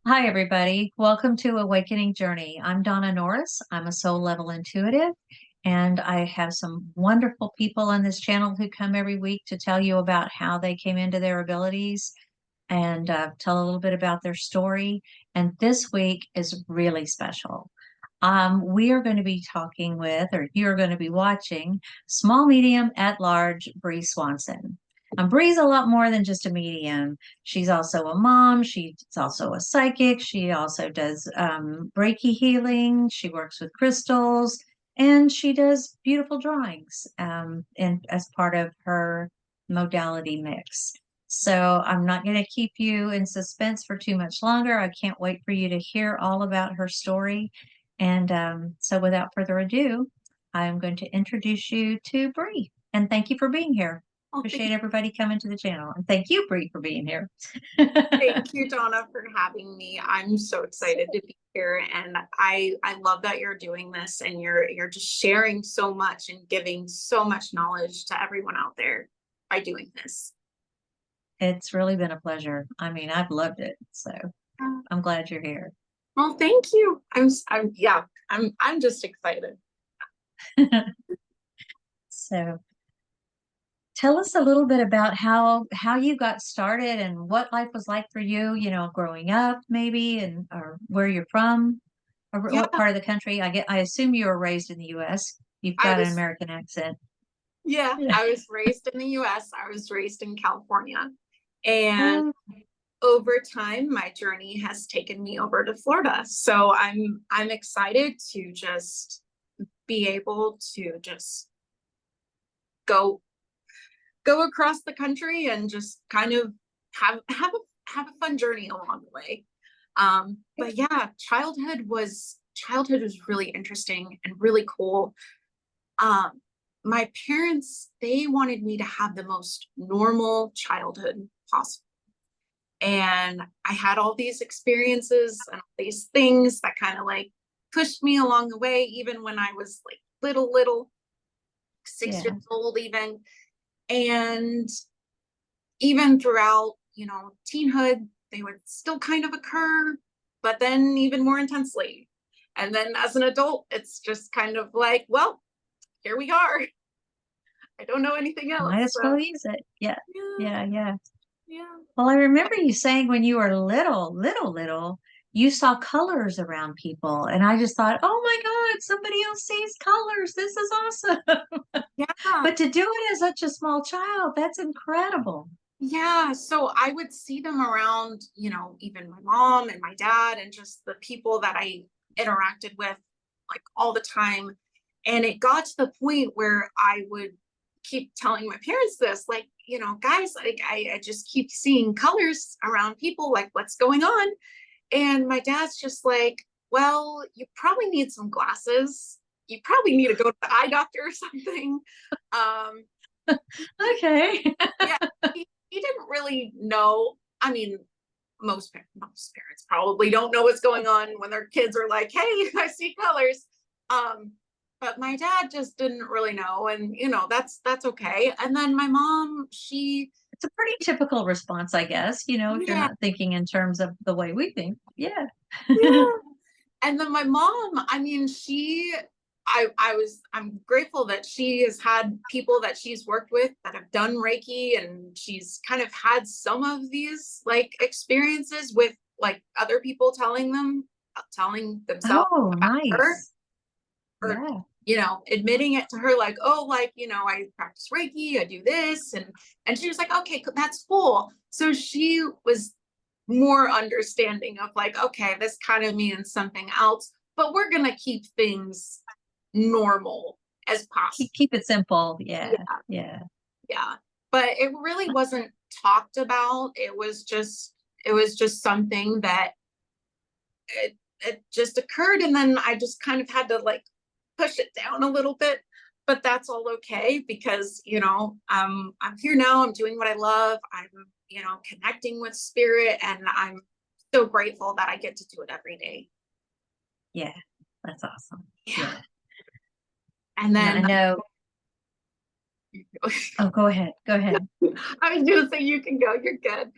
Hi, everybody. Welcome to Awakening Journey. I'm Donna Norris. I'm a soul level intuitive, and I have some wonderful people on this channel who come every week to tell you about how they came into their abilities and tell a little bit about their story. And this week is really special. We are going to be talking with, or you're going to be watching, small, medium, at large, Bree Swanson. Bree's a lot more than just a medium. She's also a mom. She's also a psychic. She also does Reiki healing. She works with crystals, and she does beautiful drawings and as part of her modality mix. So I'm not going to keep you in suspense for too much longer. I can't wait for you to hear all about her story. And so without further ado, I'm going to introduce you to Bree. And thank you for being here. Oh, Appreciate everybody coming to the channel. And thank you, Bree, for being here. thank you, Donna, for having me. I'm so excited to be here, and I love that you're doing this, and you're just sharing so much and giving so much knowledge to everyone out there by doing this. It's really been a pleasure. I mean, I've loved it. So I'm glad you're here. Well, thank you. I'm just excited. So tell us a little bit about how you got started and what life was like for you, growing up maybe, and or where you're from, or Yeah, what part of the country. I assume you were raised in the US. You've I got an was American accent. yeah, Yeah. I was raised in the US. I was raised in California. And Oh, over time, my journey has taken me over to Florida. So I'm excited to just be able to just go go across the country and just kind of have a fun journey along the way. But yeah, childhood was really interesting and really cool. My parents, they wanted me to have the most normal childhood possible. And I had all these experiences and all these things that kind of like pushed me along the way, even when I was like little, six yeah. years old, even. And even throughout, teenhood, they would still kind of occur, but then even more intensely. And then as an adult, it's just kind of like, well, here we are. I don't know anything Might else. as So well use it. Yeah. yeah, Yeah. Yeah. yeah. Well, I remember you saying when you were little, you saw colors around people. And I just thought, oh my God, somebody else sees colors. This is awesome. Yeah. But to do it as such a small child, that's incredible. Yeah. So I would see them around, even my mom and my dad and just the people that I interacted with like all the time. And it got to the point where I would keep telling my parents this, like, guys, like I just keep seeing colors around people, like what's going on? And my dad's just like, well, you probably need some glasses. You probably need to go to the eye doctor or something. Um, Okay. yeah, he didn't really know. I mean, most parents probably don't know what's going on when their kids are like, "Hey, I see colors." But my dad just didn't really know, and that's okay. And then my mom, It's a pretty typical response, I guess, if you're yeah, not thinking in terms of the way we think. Yeah. yeah. And then my mom, I mean, I'm grateful that she has had people that she's worked with that have done Reiki, and she's kind of had some of these like experiences with like other people telling themselves Oh, about her, nice. or Yeah. admitting it to her, like, oh, like, I practice Reiki, I do this, and she was like, okay, that's cool. So she was more understanding of like, okay, this kind of means something else, but we're gonna keep things normal as possible. Keep it simple. Yeah. Yeah, Yeah. yeah. But it really wasn't talked about. It was just something that it just occurred, and then I just kind of had to like push it down a little bit. But that's all okay because I'm here now. I'm doing what I love. I'm connecting with spirit, and I'm so grateful that I get to do it every day. Yeah. That's awesome. Yeah. Yeah. And And I then know, oh, go ahead. Go ahead. I was gonna say you can go. You're good.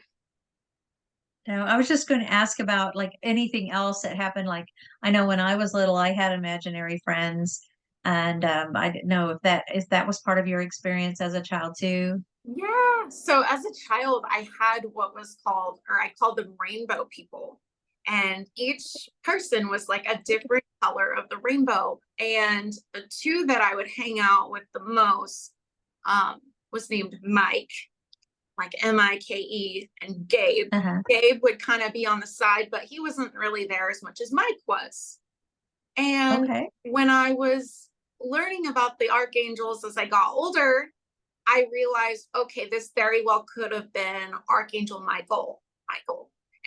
No, I was just going to ask about like anything else that happened. Like I know when I was little, I had imaginary friends, and I didn't know if that was part of your experience as a child too. Yeah. So as a child, I had what was called, or I called them rainbow people. And each person was like a different color of the rainbow. And the two that I would hang out with the most was named Mike, like Mike, and Gabe. Uh-huh. Gabe would kind of be on the side, but he wasn't really there as much as Mike was. And Okay. when I was learning about the archangels as I got older, I realized, okay, this very well could have been Archangel Michael,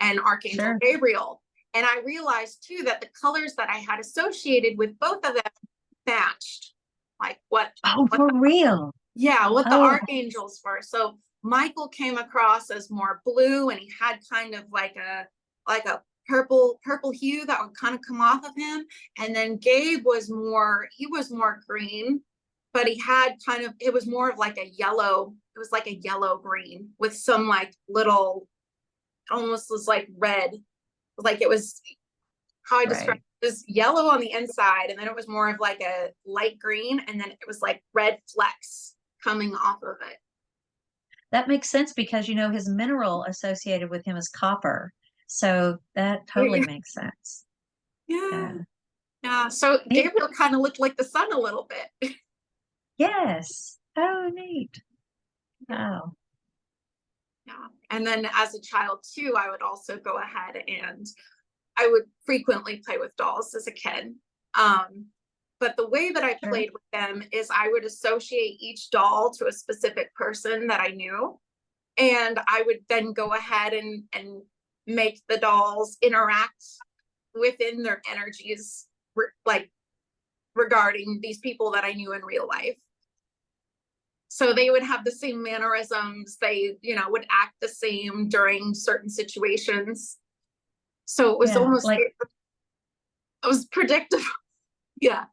and Archangel Sure. Gabriel. And I realized too that the colors that I had associated with both of them matched, like Oh, what for real? yeah, what the Oh, archangels were. So Michael came across as more blue, and he had kind of like a purple hue that would kind of come off of him. And then Gabe was more green, but he had kind of, it was more of like a yellow, it was like a yellow green with some like little, almost was like red, like it was, how I described right. it, was yellow on the inside, and then it was more of like a light green, and then it was like red flecks coming off of it. That makes sense because you know his mineral associated with him is copper. So that totally Yeah. makes sense. Yeah. Yeah. Yeah. So Neat. Gabriel kind of looked like the sun a little bit. Yes. Oh, neat. Yeah. Wow. Yeah. And then as a child too, I would also go ahead and I would frequently play with dolls as a kid. Um, but the way that I Sure. played with them is I would associate each doll to a specific person that I knew. And I would then go ahead and make the dolls interact within their energies, like regarding these people that I knew in real life. So they would have the same mannerisms, they, would act the same during certain situations. So it was Yeah. almost, it was predictable. Yeah.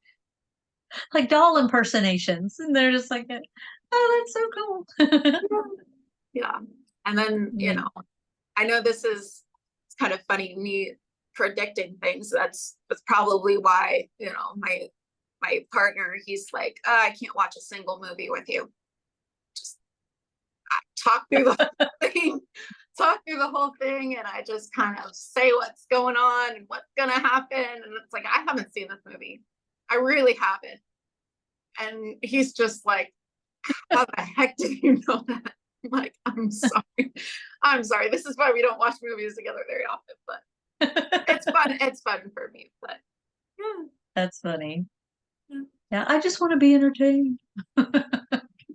Like doll impersonations. And they're just like, oh, that's so cool. Yeah. And then, Neat. I know this is, it's kind of funny, me predicting things. That's probably why, my partner, he's like, I can't watch a single movie with you. Just talk through the thing, talk through the whole thing, and I just kind of say what's going on and what's gonna happen. And it's like, I haven't seen this movie. I really haven't. And he's just like, how the heck did you know that? I'm like, I'm sorry. I'm sorry. This is why we don't watch movies together very often, but it's fun. It's fun for me. But yeah. That's funny. Yeah. Yeah, I just want to be entertained.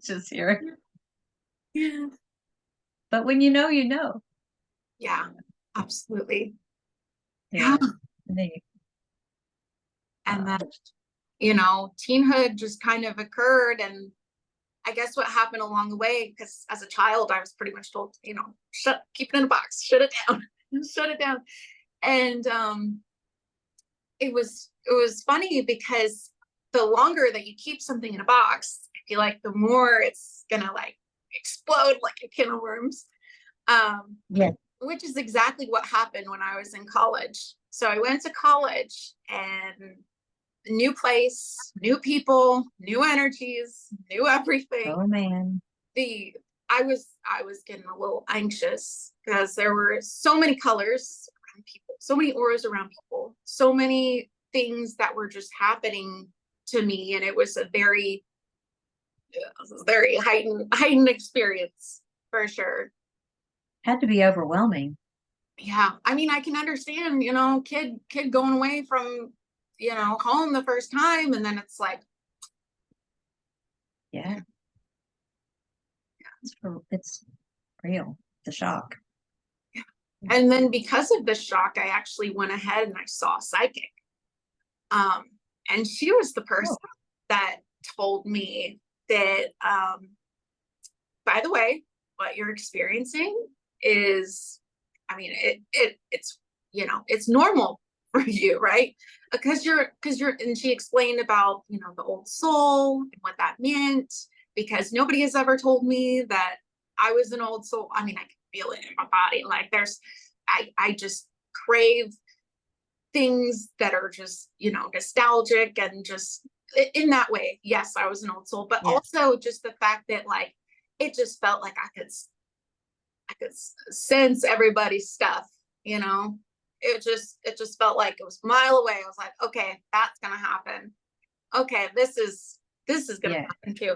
Just hear it. Yeah. But when you know, you know. Yeah, absolutely. Yeah. Yeah. Neat. And then, Wow. teenhood just kind of occurred. And I guess what happened along the way, because as a child, I was pretty much told, keep it in a box, shut it down, shut it down. And it was funny because the longer that you keep something in a box, I feel like the more it's gonna like explode like a can of worms. Um, Yeah. which is exactly what happened when I was in college. So I went to college, and new place, new people, new energies, new everything. Oh man. The I was getting a little anxious because there were so many colors around people, so many auras around people, so many things that were just happening to me, and it was a very heightened experience for sure. Had to be overwhelming. Yeah, I mean, I can understand, kid going away from, home the first time, and then it's like, Yeah. It's real. The shock. and then because of the shock, I actually went ahead and I saw a psychic. Um, and she was the person Oh, that told me that, by the way, what you're experiencing is, I mean, it's normal for you, right? Because and she explained about, the old soul and what that meant, because nobody has ever told me that I was an old soul. I mean, I can feel it in my body. Like I just crave things that are just, nostalgic and just in that way. Yes, I was an old soul, but also just the fact that like it just felt like I could sense everybody's stuff, it just felt like it was a mile away. I was like, okay, that's gonna happen. Okay, this is gonna happen too.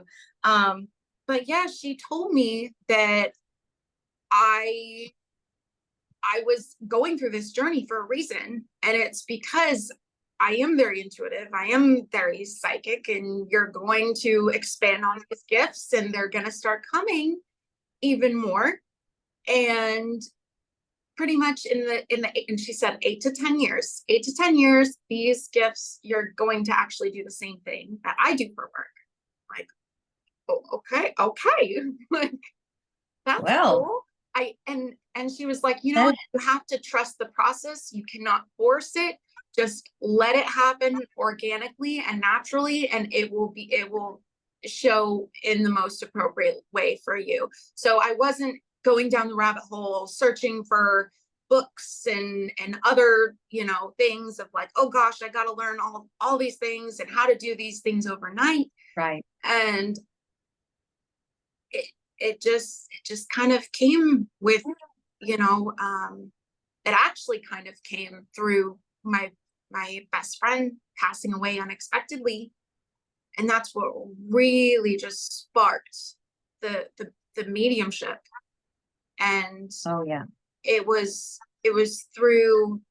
But yeah, she told me that I I was going through this journey for a reason, and it's because I am very intuitive. I am very psychic, and you're going to expand on these gifts, and they're going to start coming even more. And pretty much and she said 8 to 10 years, 8 to 10 years, these gifts, you're going to actually do the same thing that I do for work. Like, oh, okay, like that's Well, cool. And she was like, that, you have to trust the process. You cannot force it. Just let it happen organically and naturally, and it will show in the most appropriate way for you. So I wasn't going down the rabbit hole searching for books and other, things of like, oh gosh, I got to learn all these things and how to do these things overnight. right. And it just kind of came with, it actually kind of came through my best friend passing away unexpectedly, and that's what really just sparked the mediumship. And Oh yeah. it was through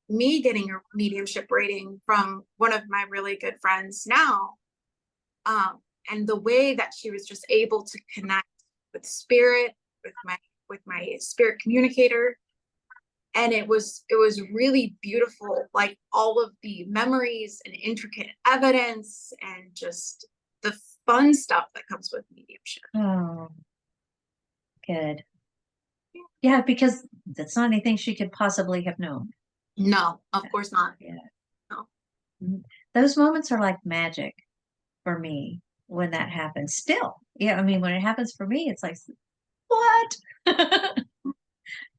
me getting a mediumship rating from one of my really good friends now. And the way that she was just able to connect with spirit, with my spirit communicator. And it was really beautiful, like all of the memories and intricate evidence and just the fun stuff that comes with mediumship. Oh, good. Yeah, because that's not anything she could possibly have known. No, of course not. Yeah. No. Those moments are like magic for me when that happens. Still, yeah, I mean, when it happens for me, it's like, what?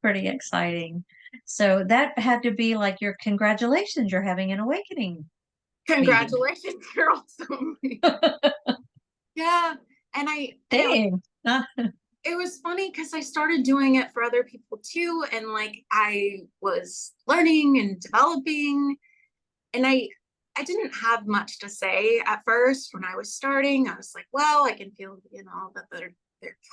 Pretty exciting. So that had to be like your congratulations, you're having an awakening meeting. Congratulations, you're awesome. Yeah. Dang. It was funny because I started doing it for other people too. And like I was learning and developing, and I didn't have much to say at first when I was starting. I was like, well, I can feel, that their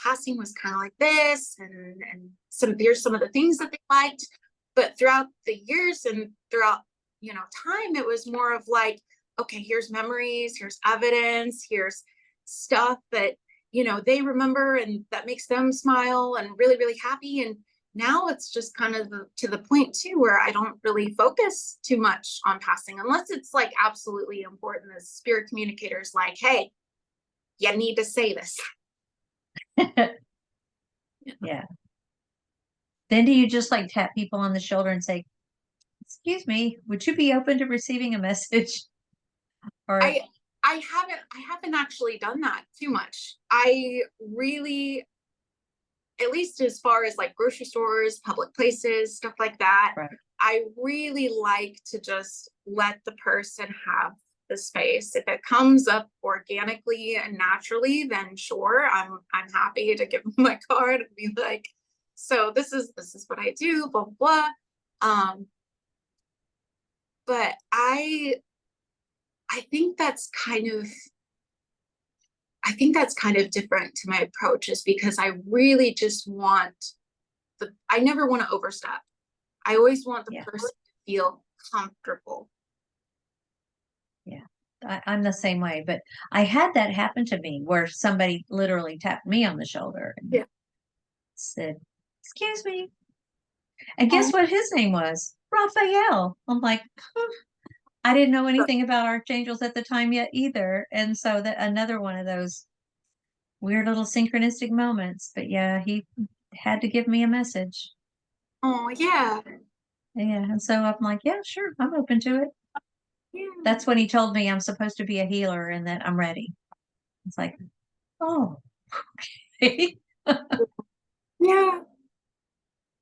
casting was kind of like this, and here's some of the things that they liked. But throughout the years and throughout, time, it was more of like, okay, here's memories, here's evidence, here's stuff that, they remember and that makes them smile and really, really happy. And now it's just kind of to the point too where I don't really focus too much on passing unless it's like absolutely important. As spirit communicators, like, hey, you need to say this. Yeah. Then do you just like tap people on the shoulder and say, excuse me, would you be open to receiving a message? Or I haven't actually done that too much. I really, at least as far as like grocery stores, public places, stuff like that, right. I really like to just let the person have the space. If it comes up organically and naturally, then sure, I'm happy to give them my card and be like, so this is what I do, blah blah. But I think that's kind of different to my approach, is because I really just I never want to overstep. I always want the person to feel comfortable. Yeah, I'm the same way, but I had that happen to me where somebody literally tapped me on the shoulder and said, excuse me. And guess what his name was? Raphael. I'm like, I didn't know anything about archangels at the time yet either. And so that another one of those weird little synchronistic moments. But yeah, he had to give me a message. Oh yeah. Yeah. And so I'm like, yeah, sure, I'm open to it. Yeah. That's when he told me I'm supposed to be a healer and that I'm ready. It's like, oh, okay. Yeah.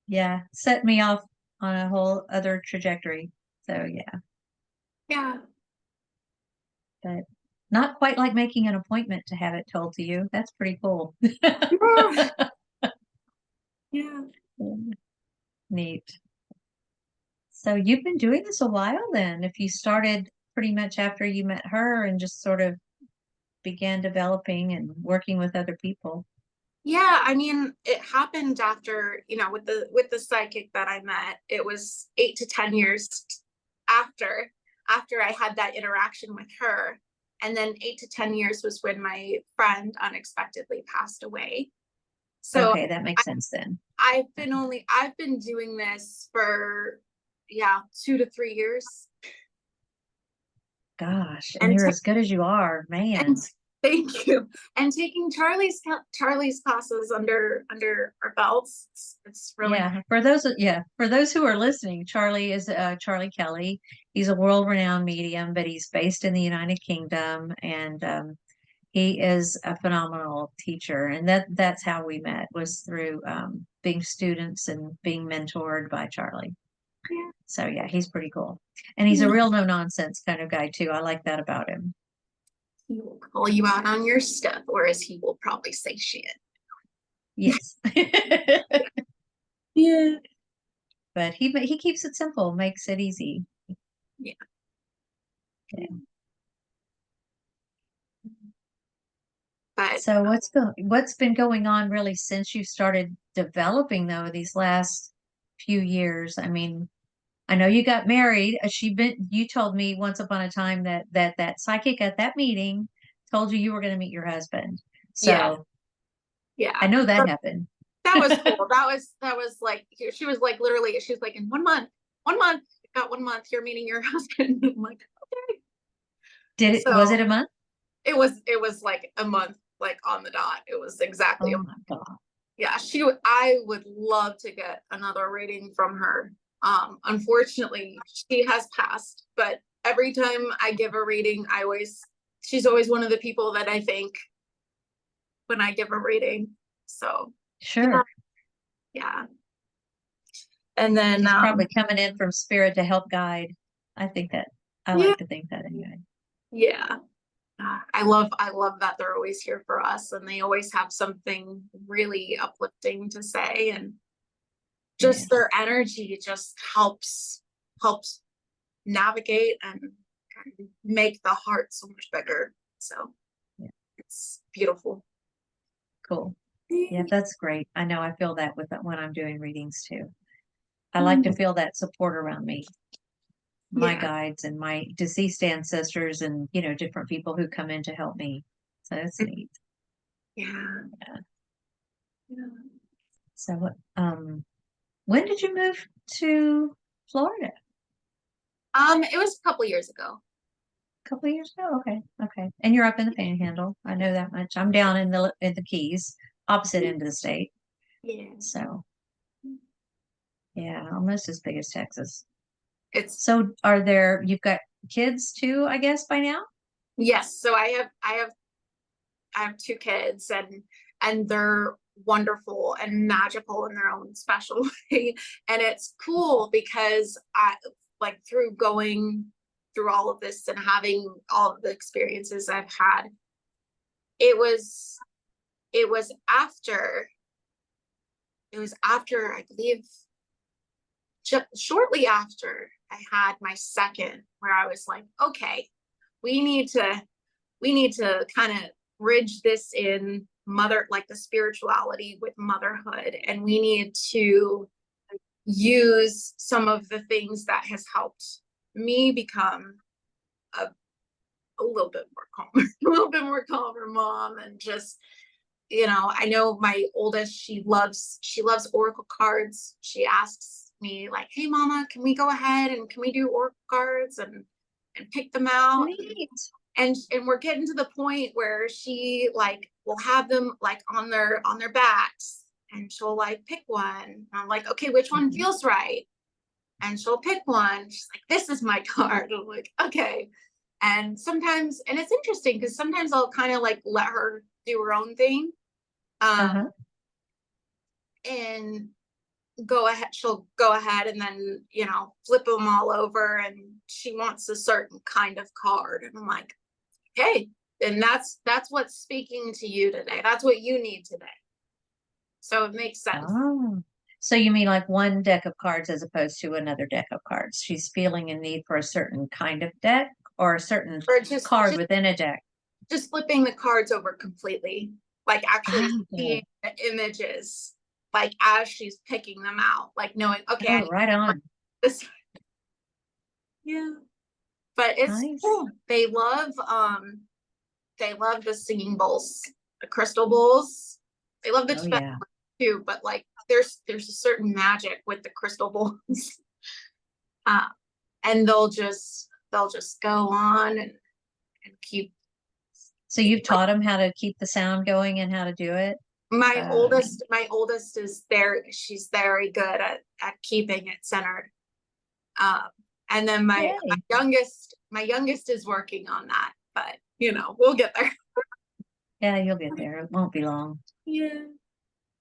Yeah, set me off on a whole other trajectory. So yeah, Yeah. but not quite like making an appointment to have it told to you. That's pretty cool. Yeah. Neat. So you've been doing this a while then, if you started pretty much after you met her and just sort of began developing and working with other people. Yeah, I mean, it happened after, with the psychic that I met. It was 8 to 10 years after I had that interaction with her. And then 8 to 10 years was when my friend unexpectedly passed away. So Okay, that makes sense then. I've been doing this for, yeah, 2 to 3 years. Gosh, and And you're as good as you are, and man. thank you. And taking Charlie's classes under our belts, it's really Yeah, for those who are listening, Charlie is Charlie Kelly. He's a world-renowned medium, but he's based in the United Kingdom, and he is a phenomenal teacher. And that's how we met, was through being students and being mentored by Charlie. So yeah, he's pretty cool, and he's a yeah. real no-nonsense kind of guy too. I like that about him. He will call you out on your stuff, whereas he will probably say shit. Yes, Yeah. but he keeps it simple, makes it easy. Yeah. Yeah. But So what's been going on really since you started developing though these last few years? I mean, I know you got married. You told me once upon a time that psychic at that meeting told you were going to meet your husband. yeah, So I yeah. know that But happened. that was cool. That was like, she was like, literally, she's like, in 1 month, got 1 month, you're meeting your husband. I'm like, okay. Was it So a month? it was like a month, like on the dot. It was exactly. Oh my God. Yeah, I would love to get another reading from her. Unfortunately, she has passed, but every time I give a reading, she's always one of the people that I thank when I give a reading. So yeah, Sure. yeah. And then She's probably coming in from spirit to help guide. I think that I yeah, like to think that anyway. yeah. I love that they're always here for us, and they always have something really uplifting to say, and Yeah. just their energy just helps navigate and make the heart so much bigger. So Yeah. it's beautiful. Cool. Yeah, that's great. I know I feel that with when I'm doing readings too. I like to feel that support around me, my Yeah, guides and my deceased ancestors and, different people who come in to help me. So it's neat. yeah, Yeah. yeah. So, when did you move to Florida? It was a couple years ago. A couple of years ago? Okay. Okay. And you're up in the Panhandle. I know that much. I'm down in the Keys, opposite end of the state. Yeah, So, yeah, almost as big as Texas. it's So, you've got kids too, I guess, by now? yes. So I have 2 kids, and they're wonderful and magical in their own special way. And it's cool because I, like, through going through all of this and having all of the experiences I've had, it was it was after I believe shortly after I had my second, where I was like, okay, we need to kind of bridge this in like the spirituality with motherhood, and we need to use some of the things that has helped me become a, a little bit more calm a little bit more calmer mom. And just, I know my oldest, she loves oracle cards. She asks me like, hey mama, can we go ahead and can we do oracle cards and pick them out? Neat. And we're getting to the point where she like will have them like on their backs, and she'll like pick one. And I'm like, okay, which one Mhm. feels right? And she'll pick one. She's like, this is my card. I'm like, okay. And sometimes, and it's interesting because sometimes I'll kind of like let her do her own thing. Uh-huh. And she'll go ahead and then, flip them all over, and she wants a certain kind of card. And I'm like, okay, then that's what's speaking to you today. That's what you need today. So it makes sense. Oh, so you mean like one deck of cards as opposed to another deck of cards? She's feeling a need for a certain kind of deck or a certain Or card within a deck. just flipping the cards over completely, like actually Oh, seeing the images, like as she's picking them out, like knowing, okay, I oh, need right on. this. Yeah. But it's Nice. cool. They love the singing bowls, the crystal bowls. They love the Oh, Tibetan yeah. too, but like there's a certain magic with the crystal bowls. uh, and they'll just go on and keep. So you've taught them how to keep the sound going and how to do it? My oldest is there. She's very good at keeping it centered. Um, and then my Yay. youngest is working on that, but we'll get there. Yeah, you'll get there. It won't be long. Yeah.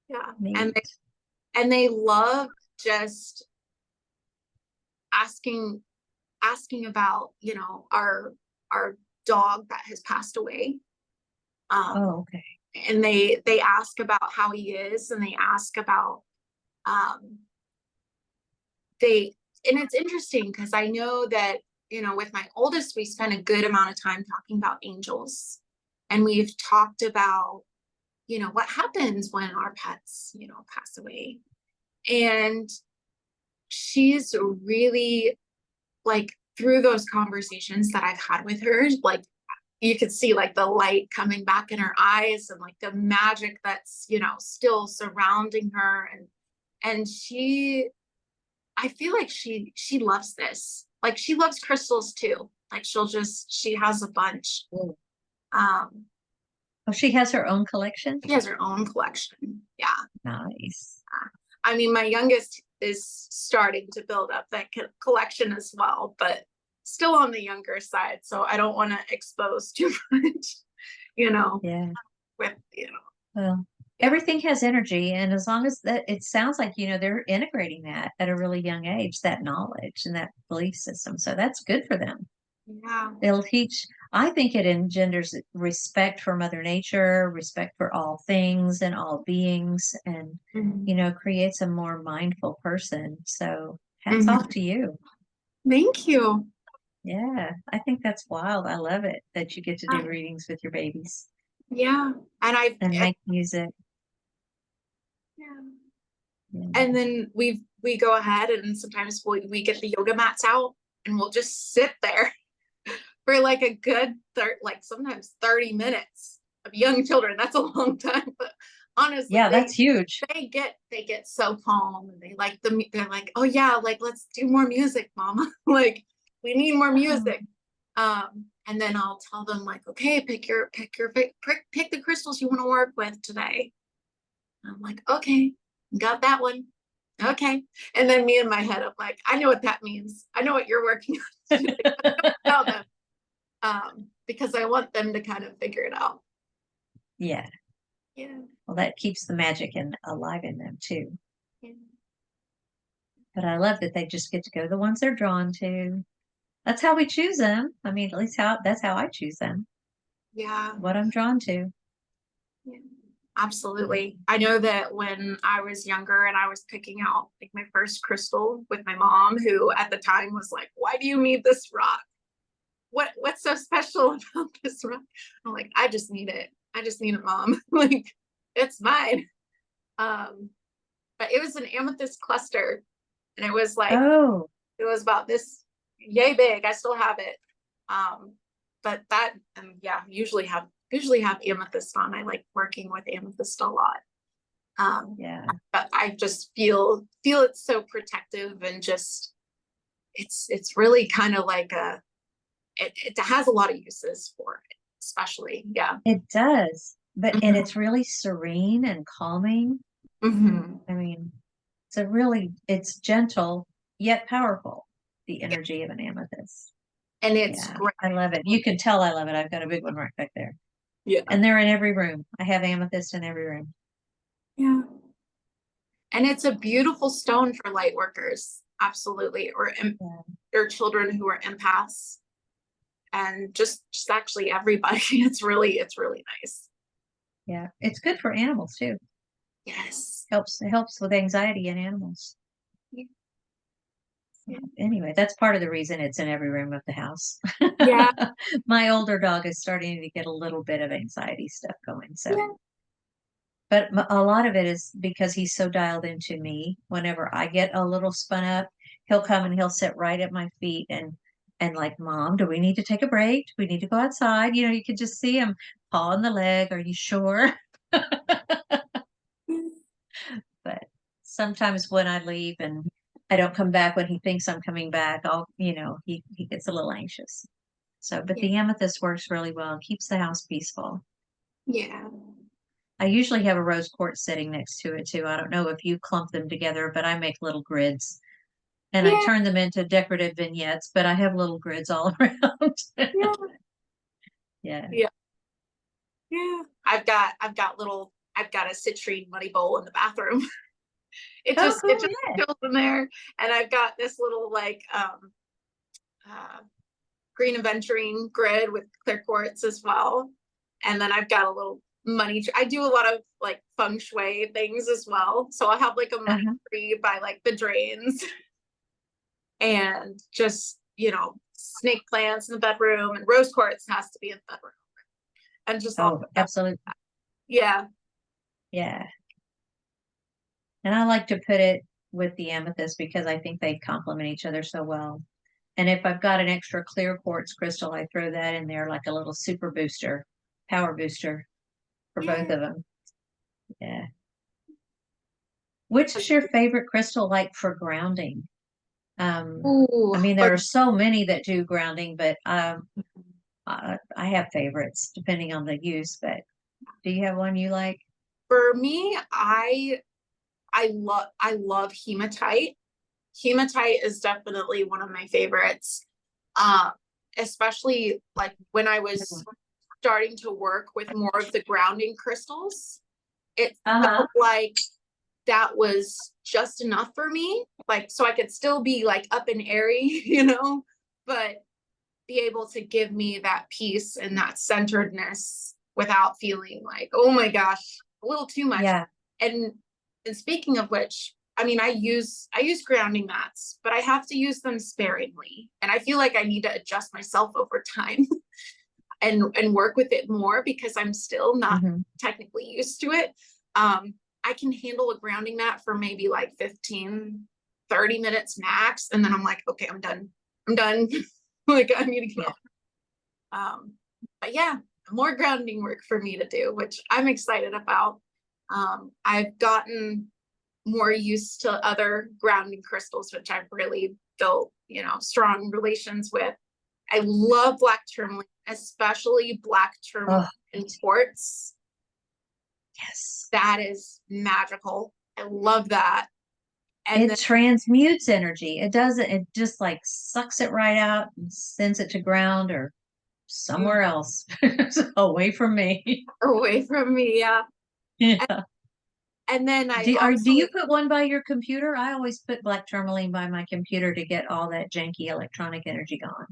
Yeah. And Neat. they love just asking about, our dog that has passed away. Oh, okay. And they ask about how he is, and they ask about um they and it's interesting because I know that, with my oldest, we spent a good amount of time talking about angels, and we've talked about, what happens when our pets, pass away. And she's really, like, through those conversations that I've had with her, like, you could see like the light coming back in her eyes, and like the magic that's, still surrounding her. And I feel like she loves this. Like, she loves crystals too. Like, she has a bunch. Cool. Um, Oh, she has her own collection? she has her own collection. Yeah. Nice. I mean, my youngest is starting to build up that collection as well, but still on the younger side. So I don't want to expose too much, Yeah. with, Well, yeah. everything has energy, and as long as that, it sounds like, they're integrating that at a really young age, that knowledge and that belief system. So that's good for them. Yeah. It'll teach, I think it engenders respect for Mother Nature, respect for all things and all beings, and, Mhm. creates a more mindful person. So hats off Mhm. to you. Thank you. Yeah, I think that's wild. I love it that you get to Uh, do readings with your babies Yeah. And and make music. yeah. Yeah. And then we go ahead, and sometimes we get the yoga mats out, and we'll just sit there for like a good like sometimes 30 minutes of young children. That's a long time, but honestly, Yeah, that's huge. they get so calm, and they're like, oh yeah, like, let's do more music, mama. Like, we need more Oh, music. And then I'll tell them, like, okay, pick the crystals you want to work with today. I'm like, okay, got that one. Okay. And then me in my head, I'm like, I know what that means. I know what you're working on. Tell them. Because I want them to kind of figure it out. yeah. Yeah. Well, that keeps the magic alive in them too. Yeah. But I love that they just get to go the ones they're drawn to. That's how we choose them. I mean, at least that's how I choose them. Yeah. What I'm drawn to. Yeah. Absolutely. I know that when I was younger and I was picking out like my first crystal with my mom, who at the time was like, why do you need this rock? What's so special about this rock? I'm like, I just need it. I just need it, mom. Like, it's mine. Um, but it was an amethyst cluster, and it was like, Oh, it was about this yay big. I still have it. But that, yeah, usually have amethyst on. I like working with amethyst a lot. yeah. But I just feel it's so protective, and just it's really kind of like it has a lot of uses for it, especially. Yeah. It does. And Mhm. it's really serene and calming. Mhm. I mean, it's gentle yet powerful, the Yeah. energy of an amethyst. And it's Yeah, great. I love it. You can tell I love it. I've got a big one right back there. Yeah. And they're in every room. I have amethyst in every room. Yeah. And it's a beautiful stone for light workers. Absolutely. Yeah. Or children who are empaths, and just actually everybody. It's really nice. Yeah. It's good for animals too. Yes. It helps with anxiety in animals. Yeah. Anyway, that's part of the reason it's in every room of the house. Yeah. My older dog is starting to get a little bit of anxiety stuff going. So, Yeah. but a lot of it is because he's so dialed into me. Whenever I get a little spun up, he'll come and he'll sit right at my feet and like, Mom, do we need to take a break? Do we need to go outside? You know, you could just see him paw on the leg. Are you sure? But sometimes when I leave and I don't come back when he thinks I'm coming back, he gets a little anxious. So, but Yeah. the amethyst works really well and keeps the house peaceful. Yeah. I usually have a rose quartz sitting next to it too. I don't know if you clump them together, but I make little grids and I Yeah. turn them into decorative vignettes, but I have little grids all around. Yeah. Yeah. Yeah. Yeah. I've got a citrine muddy bowl in the bathroom. Oh, It cool. just Yeah. chills in there. And I've got this little like uh green aventurine grid with clear quartz as well. And then I've got a little money tree. I do a lot of like feng shui things as well. So I'll have like a money Uh-huh. tree by like the drains and just, you know, snake plants in the bedroom, and rose quartz has to be in the bedroom, and just all Oh, that. absolutely. Yeah. Yeah. And I like to put it with the amethyst because I think they complement each other so well. And if I've got an extra clear quartz crystal, I throw that in there like a little super booster, power booster for both Yeah. of them. Yeah. Which is your favorite crystal like for grounding? Ooh, I mean, there but are so many that do grounding, but I have favorites depending on the use. But do you have one you like? for me, I love hematite. Hematite is definitely one of my favorites. Um, Especially like when I was starting to work with more of the grounding crystals, it Uh-huh. felt like that was just enough for me. Like, so I could still be like up and airy, you know, but be able to give me that peace and that centeredness without feeling like, oh my gosh, a little too much. Yeah. And and speaking of which, I mean, I use grounding mats, but I have to use them sparingly. And I feel like I need to adjust myself over time and work with it more because I'm still not Hmm. technically used to it. I can handle a grounding mat for maybe like 15-30 minutes max. And then I'm like, okay, I'm done. I'm done. Like I need to Yeah. go. But yeah, more grounding work for me to do, which I'm excited about. I've gotten more used to other grounding crystals, which I've really built, you know, strong relations with. I love black tourmaline, especially black tourmaline Oh, in quartz. yes. That is magical. I love that. And It then, transmutes energy. It doesn't, it just like sucks it right out and sends it to ground or somewhere else away from me. away from me, yeah. And, Yeah. and then I Do also, you put one by your computer? I always put black tourmaline by my computer to get all that janky electronic energy gone.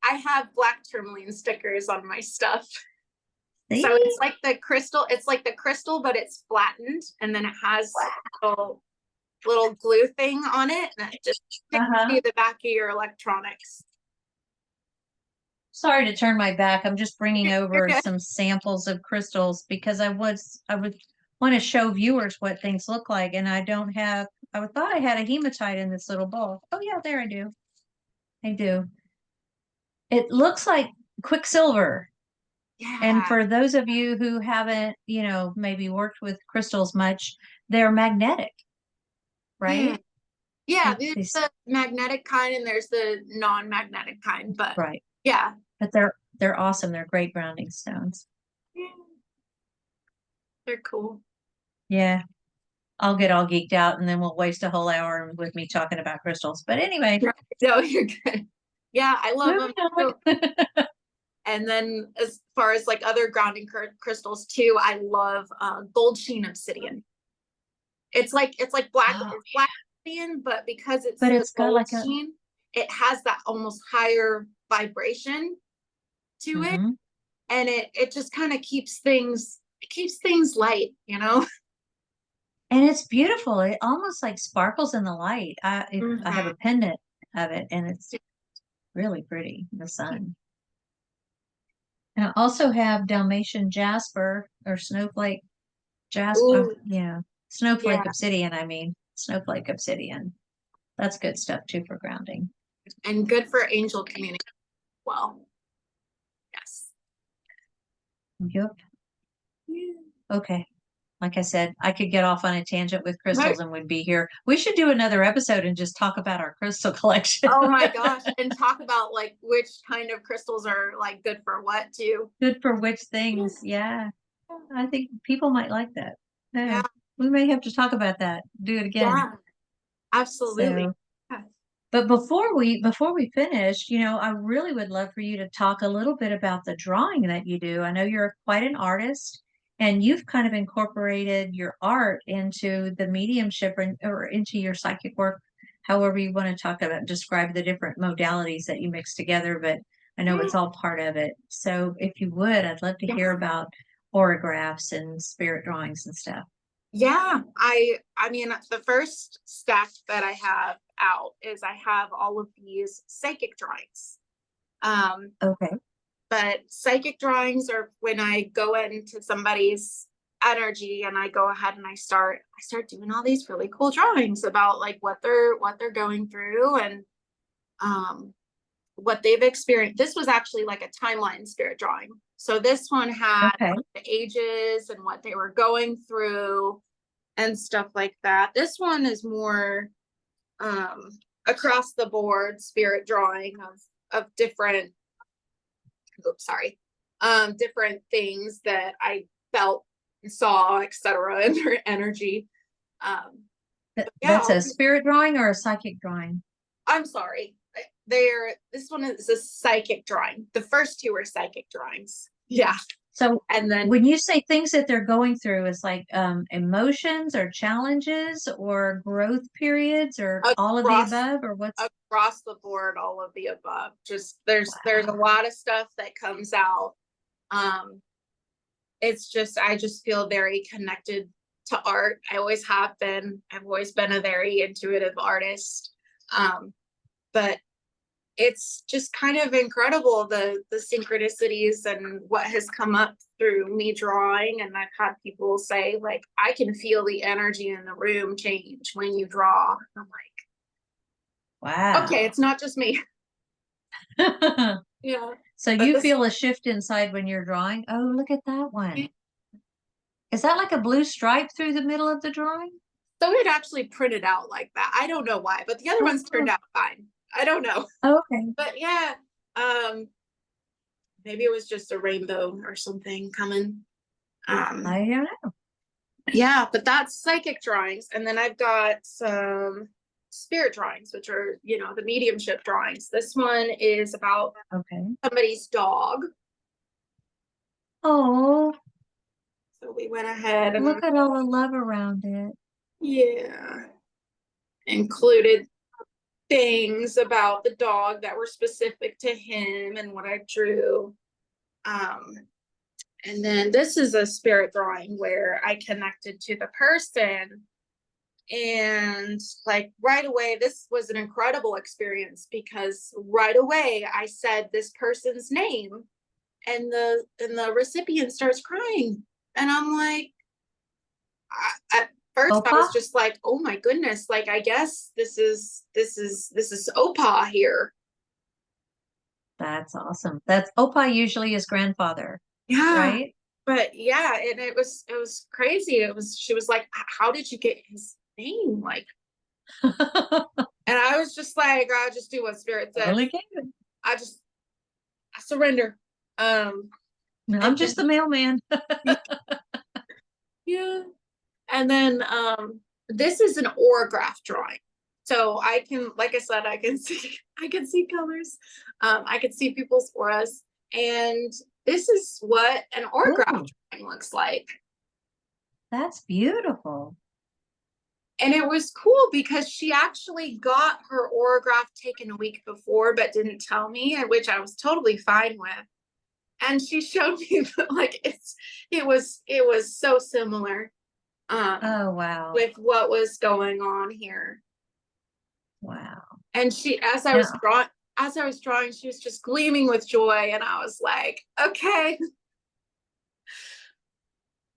I have black tourmaline stickers on my stuff. So See? it's like the crystal, but it's flattened, and then it has a little glue thing on it, and it just sticks Uh-huh. to the back of your electronics. Sorry to turn my back. I'm just bringing You're over good. some samples of crystals because I would want to show viewers what things look like, and I thought I had a hematite in this little bowl. Oh yeah, there I do. I do. It looks like quicksilver. And Yeah. for those of you who haven't, maybe worked with crystals much, they're magnetic, Mm. right? Yeah, They, there's they, the magnetic kind and there's the non-magnetic kind, but right. yeah. But they're awesome. They're great grounding stones. Yeah, they're cool. Yeah. I'll get all geeked out and then we'll waste a whole hour with me talking about crystals. But anyway, No, you're good. Yeah, I love moving them. on. And then as far as like other grounding crystals too, I love gold sheen obsidian. It's like black, Oh, it's black obsidian, but because but it's the it's got gold like a, sheen, it has that almost higher vibration to it. mhm. And it just kind of keeps things light, you know? And it's beautiful. It almost like sparkles in the light. I have a Mhm. pendant of it, and it's really pretty in the sun. And I also have Dalmatian jasper or snowflake jasper. Ooh, Yeah, snowflake yeah. obsidian. I mean, snowflake obsidian. That's good stuff too for grounding. And good for angel communication. Well, yes. Yep. Yeah. Okay. Like I said, I could get off on a tangent with Right. crystals and would be here. We should do another episode and just talk about our crystal collection. Oh my gosh. And talk about like which kind of crystals are like good for what too. Good for which Yeah. things. Yeah. I think people might like that. Yeah. Yeah. We may have to talk about that. Do it again. Yeah. Absolutely. So, Yeah. but before we finish, I really would love for you to talk a little bit about the drawing that you do. I know you're quite an artist and you've kind of incorporated your art into the mediumship or into your psychic work, however you want to talk about, describe the different modalities that you mix together, but I know Yeah. it's all part of it. So if you would, I'd love to Yeah. hear about auragraphs and spirit drawings and stuff. Yeah, I mean the first stack that I have out is I have all of these psychic drawings. Um, Okay. but psychic drawings are when I go into somebody's energy and I go ahead and I start doing all these really cool drawings about like what they're going through and um what they've experienced. This was actually like a timeline spirit drawing. So this one had Okay. the ages and what they were going through and stuff like that. This one is more um across the board spirit drawing of different oops, sorry. Different things that I felt, saw, etc. in their energy. Yeah, That's a spirit drawing or a psychic drawing? I'm sorry. This one is a psychic drawing. The first two are psychic drawings. Yeah. So And then when you say things that they're going through, is like emotions or challenges or growth periods or all of the across above or what's across the board, all of the above. Just there's a wow. lot of stuff that comes out. Um, it's just I just feel very connected to art. I always have been. I've always been a very intuitive artist. But it's just kind of incredible the synchronicities and what has come up through me drawing. And I've had people say like I can feel the energy in the room change when you draw. I'm like, okay, Wow. it's not just me. Yeah. So But you this feel a shift inside when you're drawing? Oh, look at that one. Is that like a blue stripe through the middle of the drawing? so it actually printed out like that. I don't know why, but the other ones turned Oh, out fine. I don't know. okay. But yeah, um, maybe it was just a rainbow or something coming. I Um, don't know. yeah, but that's psychic drawings. And then I've got some spirit drawings, which are, the mediumship drawings. This one is about Okay. somebody's dog. Oh, So we went ahead and, look at all the love around it. yeah, included things about the dog that were specific to him and what I drew. Um, and then this is a spirit drawing where I connected to the person. And like right away, this was an incredible experience because right away I said this person's name and the recipient starts crying. And I'm like, at first I Opa? was just like, oh my goodness, like I guess this is Opa here. That's awesome. That's Opa usually is grandfather, Yeah. right? But yeah, and it was crazy. She was like, how did you get his name? Like, and I was just like, I just do what spirit says. Totally can. I surrender. Um, I'm and just then the mailman. yeah, and then this is an Auragraph drawing. So I can, like I said, I can see colors. I can see people's auras, and this is what an Auragraph Oh, drawing looks like. that's beautiful. And it was cool because she actually got her Auragraph taken a week before, but didn't tell me, which I was totally fine with. And she showed me like it was so similar Oh, wow. with what was going on here. Wow. And she, Now, as I was drawing, she was just gleaming with joy, and I was like, okay.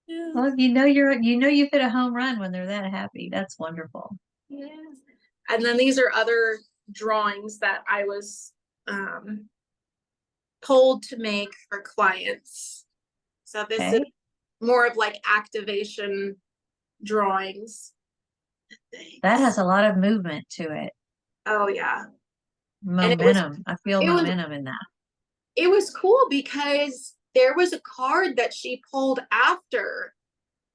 Yeah. well, you've hit a home run when they're that happy. That's wonderful. Yeah. And then these are other drawings that I was told to make for clients. So this is Okay. more of like activation drawings. That Thanks. has a lot of movement to it. Oh yeah. And Momentum. I feel it was momentum in that. it was cool because there was a card that she pulled after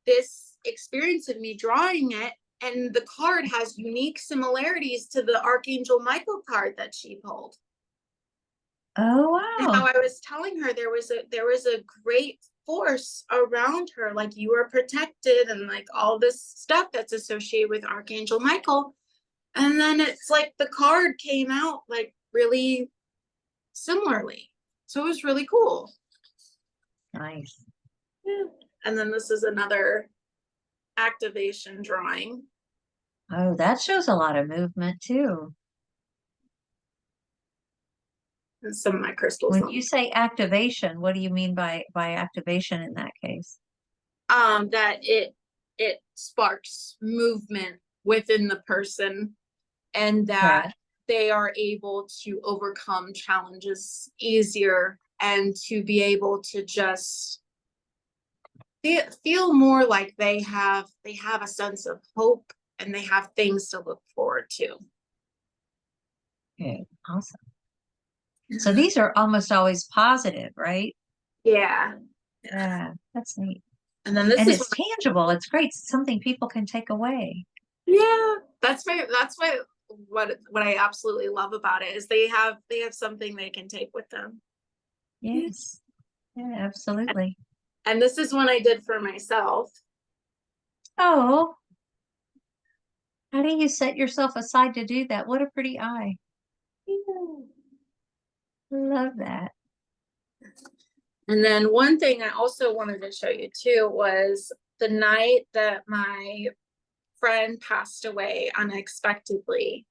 this experience of me drawing it, and the card has unique similarities to the Archangel Michael card that she pulled. Oh, And wow. how I was telling her there was a great force around her, like you are protected, and like all this stuff that's associated with Archangel Michael. And then it's like the card came out like really similarly. So it was really cool. Nice. Yeah. And then this is another activation drawing. Oh, that shows a lot of movement too. And some of my crystals. When you say activation, what do you mean by activation in that case? That it sparks movement within the person, and that Okay. they are able to overcome challenges easier, and to be able to just feel more like they have a sense of hope, and they have things to look forward to. Okay. Awesome. So these are almost always positive, right? Yeah. Yeah, that's neat. And then this And is it's tangible. It's great. It's something people can take away. yeah, that's my what I absolutely love about it is they have something they can take with them. Yes. Yeah, absolutely. And this is one I did for myself. Oh, how do you set yourself aside to do that? What a pretty eye. Love that. And then one thing I also wanted to show you too was the night that my friend passed away unexpectedly.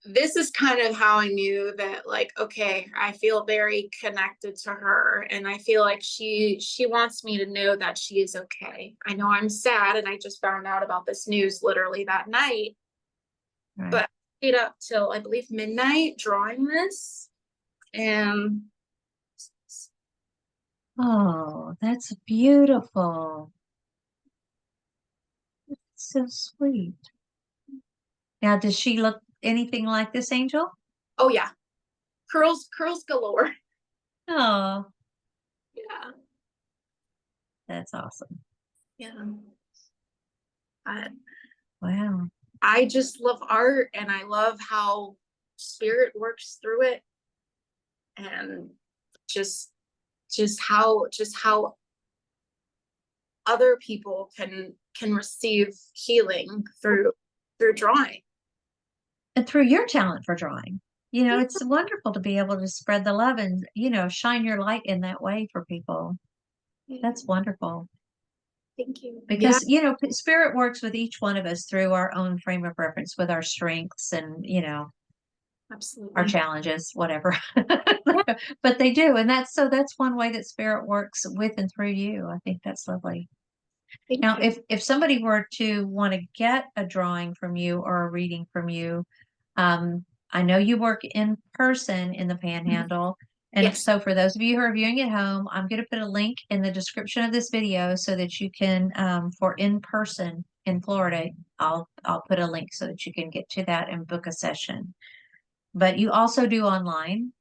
This is kind of how I knew that, like, okay, I feel very connected to her, and I feel like she wants me to know that she is okay. I know I'm sad, and I just found out about this news literally that night, Right. but I stayed up till I believe midnight drawing this, and Oh, that's beautiful. It's so sweet. Now, does she look anything like this angel? oh yeah, curls galore. Oh, Yeah, that's awesome. yeah. I, Wow. I just love art, and I love how spirit works through it, and just just how other people can receive healing through drawing. And through your talent for drawing, it's wonderful to be able to spread the love and, shine your light in that way for people. That's wonderful. Thank you. Yeah, Because, spirit works with each one of us through our own frame of reference with our strengths and, our absolutely. challenges, whatever. Yeah, But they do. And that's one way that spirit works with and through you. I think that's lovely. thank Now, you. if somebody were to want to get a drawing from you or a reading from you, I know you work in person in the Panhandle. And Yes. so for those of you who are viewing at home, I'm going to put a link in the description of this video so that you can, for in person in Florida, I'll put a link so that you can get to that and book a session. But you also do online,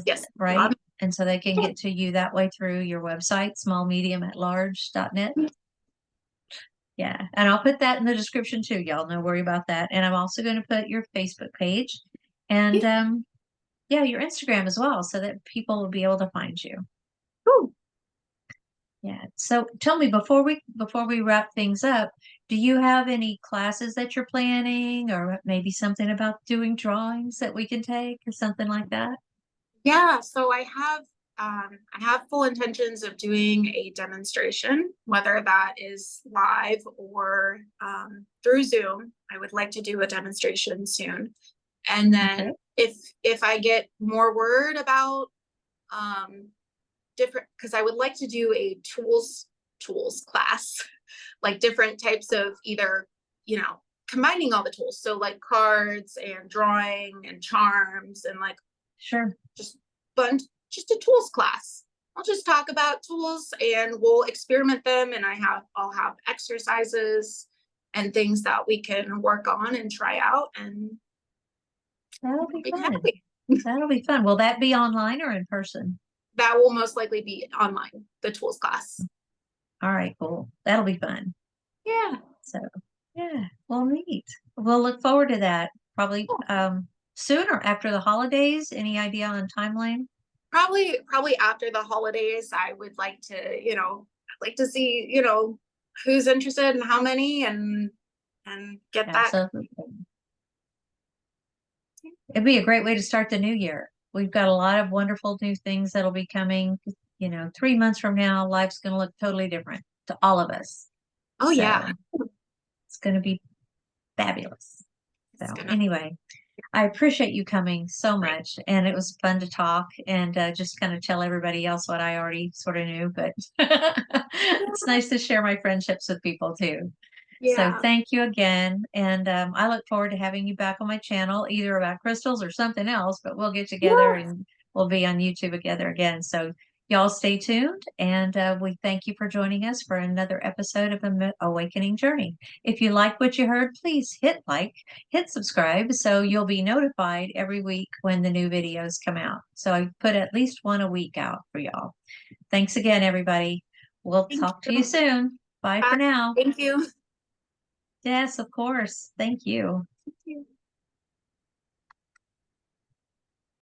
Yes. right? And so they can get to you that way through your website, smallmediumatlarge.net. Yeah, and I'll put that in the description too. Y'all no worry about that. And I'm also going to put your Facebook page and yeah, your Instagram as well, so that people will be able to find you. Ooh, Yeah. So tell me before we wrap things up, do you have any classes that you're planning or maybe something about doing drawings that we can take or something like that? Yeah, so I have full intentions of doing a demonstration, whether that is live or through Zoom. I would like to do a demonstration soon. And Okay. then if I get more word about um different, because I would like to do a tools class, like different types of either, combining all the tools. So like cards and drawing and charms and like Sure. just fun, just a tools class. I'll just talk about tools and we'll experiment them, and I'll have exercises and things that we can work on and try out, and That'll I'll be be fun. happy. That'll be fun. Will that be online or in person? That will most likely be online, the tools class. All right, cool. That'll be fun. Yeah. So, yeah, well, neat. We'll look forward to that probably soon or after the holidays. Any idea on timeline? Probably after the holidays. I would like to, I'd like to see, who's interested and how many, and get that. Absolutely. It'd be a great way to start the new year. We've got a lot of wonderful new things that'll be coming. 3 months from now, life's going to look totally different to all of us. Oh yeah. So it's going to be fabulous. So It's gonna anyway, I appreciate you coming so great. much, and it was fun to talk and just kind of tell everybody else what I already sort of knew. But it's nice to share my friendships with people too. So Yeah. thank you again, and I look forward to having you back on my channel, either about crystals or something else. But we'll get together Yeah. and we'll be on YouTube together again. So y'all stay tuned, and we thank you for joining us for another episode of the Awakening Journey. If you like what you heard, please hit subscribe, so you'll be notified every week when the new videos come out. So I put at least one a week out for y'all. Thanks again, everybody. We'll Thank talk to you you. soon. Bye Bye. for now. Thank you. Yes, of course. Thank you. Thank you.